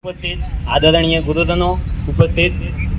ઉપસ્થિત આદરણીય ગુરુજનો, ઉપસ્થિત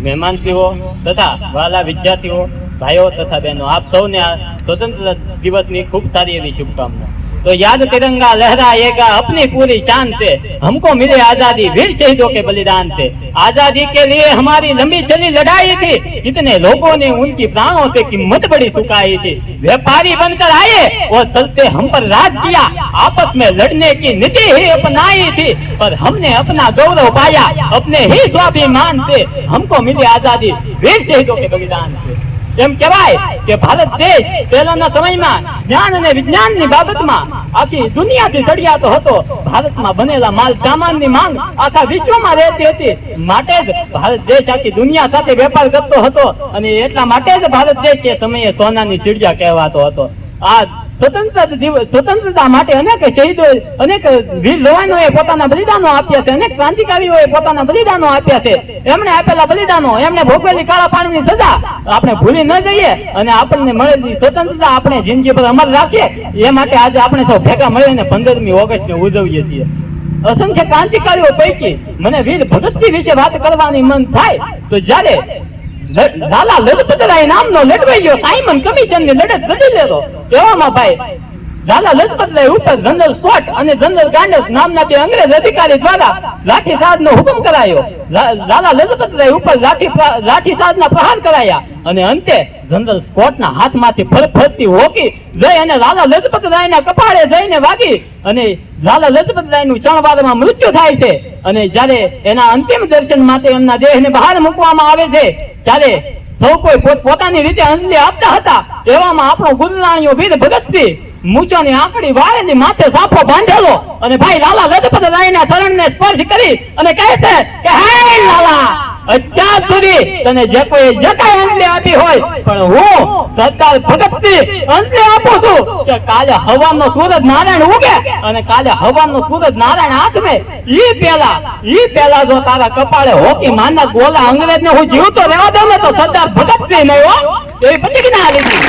મહેમાનશ્રીઓ તથા વહાલા વિદ્યાર્થીઓ, ભાઈઓ તથા બહેનો, આપ સૌને આ સ્વતંત્ર દિવસની ખૂબ સારી એવી શુભકામના। तो याद तिरंगा लहराएगा अपनी पूरी शान से, हमको मिले आजादी वीर शहीदों के बलिदान से। आजादी के लिए हमारी लंबी चली लड़ाई थी, कितने लोगों ने उनकी प्राणों से कीमत बड़ी चुकाई थी। व्यापारी बनकर आए और छल से हम पर राज किया, आपस में लड़ने की नीति ही अपनाई थी, पर हमने अपना गौरव पाया अपने ही स्वाभिमान से। हमको मिली आजादी वीर शहीदों के बलिदान से। એમ કહેવાય કે ભારત દેશ પહેલાના સમયમાં જ્ઞાન અને વિજ્ઞાનની બાબતમાં આખી દુનિયાથી ચડિયાતો હતો। ભારતમાં બનેલા માલ સામાનની માંગ આખા વિશ્વમાં રહેતી હતી, માટે જ ભારત દેશ આખી દુનિયા સાથે વેપાર કરતો હતો અને એટલા માટે જ ભારત દેશ એ સમયે સોનાની ચીડિયા કહેવાતો હતો। આ સ્વતંત્રતા માટે અનેક શહીદો, અનેક વીર જવાનોએ પોતાના બલિદાનો આપ્યા છે, અનેક ક્રાંતિકારીઓએ પોતાના બલિદાનો આપ્યા છે। એમણે આપેલા બલિદાનો, એમણે ભોગવેલી કાળા પાણીની સજા આપણે ભૂલી ન જઈએ અને આપણને મળેલી સ્વતંત્રતા આપણે જિંદગીભર અમર રાખીએ, એ માટે આજે આપણે સૌ ભેગા મળીને 15મી ઓગસ્ટને ઉજવીએ છીએ। અસંખ્ય ક્રાંતિકારીઓ પૈકી મને વીર ભગતસિંહ વિશે વાત કરવાની મન થાય તો જ્યારે લાલા લજપતરાય નામનો લડવૈયો સાયમન કમિશન ની લડત લડી લેતો, એવામાં ભાઈ લાલા લજપતરાય ઉપર જનરલ સ્કોટ અને જનરલ ગાંડસ નામના બે અંગ્રેજ અધિકારી દ્વારા લાઠીચાર્જ નો હુકમ કરાયો। લાલા લજપતરાય ઉપર લાઠીચાર્જ ના પ્રહાર કરાયા અને અંતે જનરલ સ્કોટ ના હાથમાંથી ફરફરતી હોકી જઈ અને લાલા લજપતરાય ના કપાળે જઈને વાગી અને લાલા લજપતરાય નું ક્ષણવારમાં મૃત્યુ થાય છે। અને જયારે એના અંતિમ દર્શન માટે એમના દેહને બહાર મૂકવામાં આવે છે ત્યારે સૌ કોઈ પોતાની રીતે અંજલિ આપતા હતા। એવામાં આપણો ગુજરાણીઓ વીર ભગતસિંહ મૂછોની આંકડી વાળેલી માથે સાફો બાંધેલો અને ભાઈ લાલા લજપતરાયના ચરણને સ્પર્શ કરી અને કહે છે કે હે લાલા, અત્યાર સુધી તને જે કોઈ જે કાંઈ અંજલિ આપી હોય, પણ હું સરદાર ભગતસિંહ અંજલિ આપું છું કે કાલે હવાનો સૂરજ નારાયણ ઉગે અને કાલે હવાનો સૂરજ નારાયણ આથમે ઈ પેલા જો તારા કપાળે હોકી માના ગોલા અંગ્રેજને હું જીવતો રહેવા દઉં ને તો સરદાર ભગતસિંહ નહીં હો, એવી પ્રતિજ્ઞા લીધી।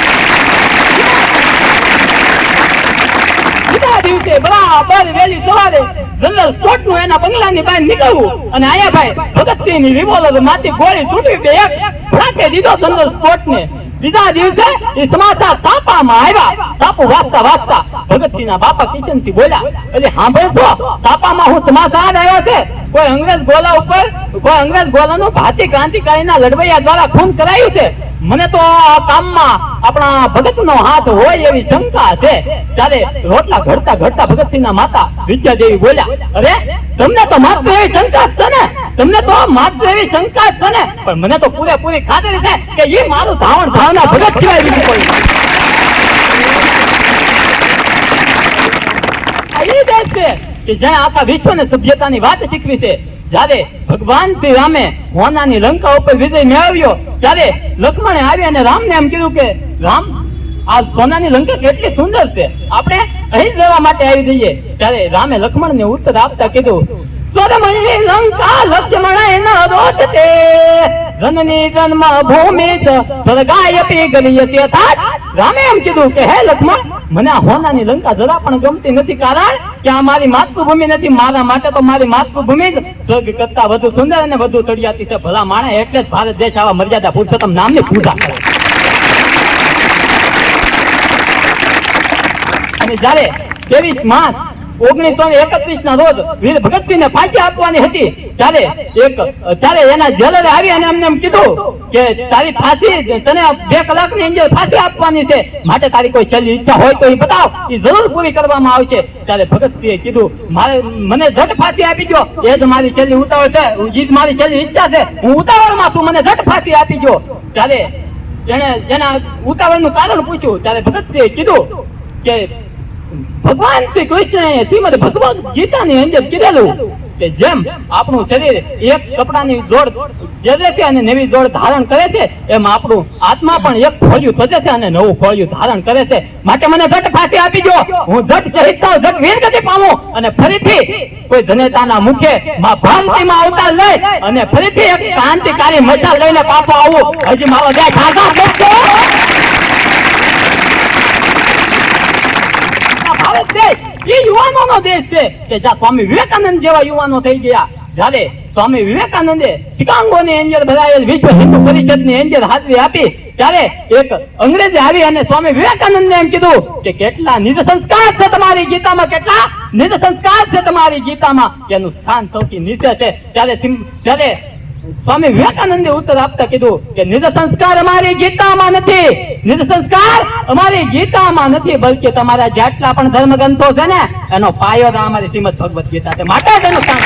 દિવસે બરાબર વેલી સવારે જનરલ સ્કોટ નું એના બંગલાની બહાર નીકળવું અને આયા ભાઈ ભગતસિંહ ની રિવોલ્વર માંથી ગોળી છૂટી એક ફાંકે દીધો જનરલ સ્કોટ ને। બીજા દિવસે એ સમાચાર છાપામાં આવ્યા। છાપું વાંચતા વાંચતા ભગતસિંહ ના બાપા કિશનસિંહ બોલ્યા, એટલે સાંભળો છો, છાપામાં હું સમાચાર આવ્યો છે, કોઈ અંગ્રેજ ગોલાનું ભારતીય ક્રાંતિકારીના લડવૈયા દ્વારા ખૂન કરાયું છે। મને તો આ કામમાં આપણા ભગતનો હાથ હોય એવી શંકા છે। ત્યારે રોટલા ઘડતા ઘડતા ભગતસિંહના માતા વિદ્યાદેવી બોલ્યા, અરે તમને તો માત્ર એવી શંકા છે ને, તમને તો માત્ર એવી શંકા છે ને, પણ મને તો પૂરેપૂરી ખાતરી છે કે એ મારું ધાવણ ભાવના ભગત સિવાય બીજું કોઈ એ દેશ છે કે જ્યાં આખા વિશ્વને સભ્યતાની વાત શીખવી છે। જ્યારે ભગવાન શ્રી રામે હોનાની લંકા ઉપર વિજય મેળવ્યો ત્યારે લક્ષ્મણે આવી અને રામને એમ કીધું કે રામ, આ સોનાની લંકા કેટલી સુંદર છે, આપણે અહીં રહેવા માટે આવી જઈએ। ત્યારે રામે લક્ષ્મણને ઉત્તર આપતા કીધું, સ્વર્ણમયી લંકા લક્ષ્મણ રોચતે જનની જન્મ ભૂમિ સ્વર્ગાયપી ગલીયસે। રામે એમ કીધું કે હે લક્ષ્મણ, મને આ હોનાની લંકા જરા પણ ગમતી નથી, કારણ કે આ મારી માતૃભૂમિ નથી, મારા માટે તો મારી માતૃભૂમિ જ સ્વર્ગ કરતા વધુ સુંદર અને વધુ ચડિયાતી છે। ભલા માણે એટલે જ ભારત દેશ આવા મર્યાદા પુરુષોત્તમ નામની પૂજા કરે। અને જયારે 23 માર્ચ 1931 ના રોજ વીર ભગતસિંહ ને ફાંસી આપવાની હતી ત્યારે એના જેલરે આવી અને એમને એમ કીધું કે તારી ફાંસી તને 2 કલાકની અંદર ફાંસી આપવાની છે, માટે તારી કોઈ છેલ્લી ઈચ્છા હોય તો એ બતાવ, એ જરૂર પૂરી કરવામાં આવશે। ત્યારે ભગતસિંહે કીધું, મને ઝટ ફાંસી આપી દો, એ જ મારી છેલ્લી ઉતાવળ છે, એ જ મારી છેલ્લી ઈચ્છા છે, હું ઉતાવળમાં છું, મને ઝટ ફાંસી આપી દો। ત્યારે એના ઉતાવળનું કારણ પૂછ્યું ત્યારે ભગતસિંહે કીધું કે ભગવાન શ્રી કૃષ્ણએ શ્રીમદ ભગવદ ગીતાની અંદર કીધેલું કે જેમ આપણું શરીર એક કપડાની જોડ પહેરે છે અને નવી જોડ ધારણ કરે છે, એમ આપણું આત્મા પણ એક ખોળિયું ત્યજે છે અને નવું ખોળિયું ધારણ કરે છે। માટે મને ઝટ ફાંસી આપી દો, હું ઝટ શહીદ થાઉં, ઝટ વીરગતિ પામું અને ફરીથી કોઈ જનેતાના મુખે માં ભ્રાંતિમાં અવતાર લઈ અને ફરીથી એક ક્રાંતિકારી મશાલ લઈને પાછો આવું। હજી મારો દેશ આઝાદ છે। ભારત દેશ એ યુવાનોનો દેશ છે કે જ્યાં સ્વામી વિવેકાનંદ જેવા યુવાનો થઈ ગયા, જ્યારે સ્વામી વિવેકાનંદે શિકાગોની એન્જર બનાવેલ વિશ્વ હિન્દુ પરિષદની એન્જર હાજરી આપી ત્યારે એક અંગ્રેજે આવી અને સ્વામી વિવેકાનંદને એમ કીધું કે કેટલા નિજ સંસ્કાર છે તમારી ગીતામાં, કેટલા નિજ સંસ્કાર છે તમારી ગીતામાં, એનું સ્થાન સૌથી નીચે છે. ત્યારે સ્વામી વિવેકાનંદે ઉત્તર આપતા કીધું કે નિજ સંસ્કાર અમારી ગીતામાં નથી, નિજ સંસ્કાર અમારી ગીતામાં નથી, બલકે તમારા જેટલા પણ ધર્મગ્રંથો છે ને એનો પાયો અમારી શ્રીમદ ભગવદ ગીતા છે, માટે તેનું સ્થાન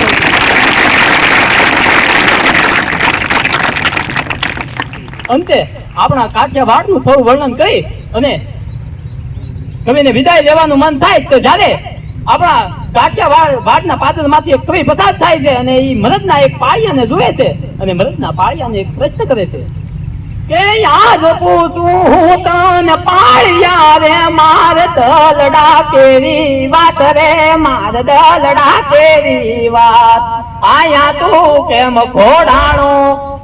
અંતે આપણા કાઠિયાવાડનું થોડું વર્ણન કરી અને કવિને વિદાય લેવાનું મન થાય તો જ્યારે આપણા કાઠિયાવાડના પાદરમાંથી એક કવિ પસાર થાય છે અને એ મરદના એક પાળિયાને જુએ છે અને મરદના પાળિયાને એક પ્રશ્ન કરે છે કે યાદ પૂછું હું તને પાળિયા રે માર દલડા કેરી વાત રે, માર દલડા કેરી વાત, આયા તું કેમ ઘોડાણો,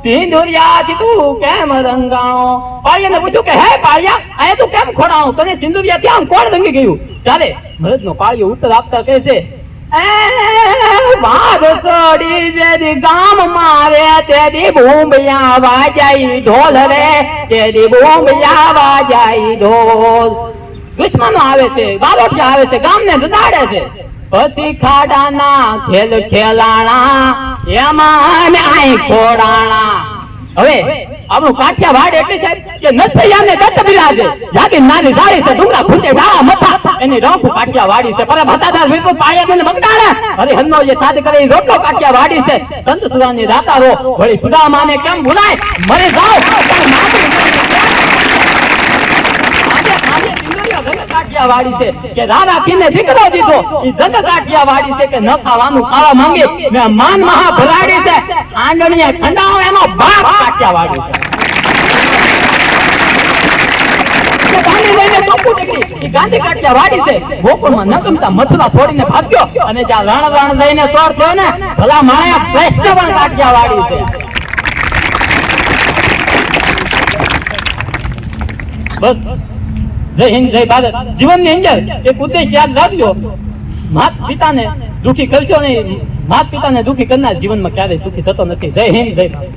સિંદુરિયાથી તું કેમ રંગાણો. પાળિયાને પૂછ્યું કે હે પાળિયા, આયા તું કેમ ઘોડાણો, તને સિંદુરિયાથી આમ કોણ રંગી ગયું? ત્યારે મરદનો પાળિયો ઉત્તર આપતા કહે છે વાઘ ચડી જેદી ગામ મારે તેદી ભૂંભિયા વાજાઈ ઢોલ રે, તેદી ભૂંભિયા વાજાઈ ઢોલ. દુશ્મનો આવે છે, બારોટિયા આવે છે, ગામને રડાડે છે. પછી ખાડાના ખેલ ખેલાણા એમાં આઈ ખોડાણા. હવે આપણું કાઠિયાવાડ એટલે છે કે નથૈયાને દત્ત બિરાજે, જાગી નાની ધારી છે, ડુંગરા ખૂટે ઢાળા મથા, એની રંગ કાઠિયાવાડી છે. પર ભતાદાર વિપુલ પાયાને મગડાણા, અરે હન્નો જે સાદ કરે રોટલો કાઠિયાવાડી છે. સંત સુરાની દાતારો વળી સુદામાને કેમ ભૂલાય, મરી જાવ કાઠિયાવાડી છે કે રાણા કીને દીકરો દીધો, ઈ જગ કાઠિયાવાડી છે કે ન ખાવાનું ખાવા માંગે, મે માન મહા ભરાડી છે, આંડણીએ ખંડાઓ એમાં બાપ કાઠિયાવાડી છે. ગાંધી કાઠિયાવાડી છે. ગોકુળમાં ન ગમતા મથુરા છોડીને ભાગ્યો અને જ્યાં રણ લઈને ચોર થયો ને ભલા માણ્યા કૃષ્ણ પણ કાઠિયાવાડી છે. બસ જય હિન્દ જય ભારત. જીવનની અંદર એક ઉદ્દેશ યાદ રાખજો, માત પિતાને દુખી કરશો નહીં, માત પિતાને દુખી કરનાર જીવનમાં ક્યારેય સુખી થતો નથી. જય હિન્દ જય ભારત.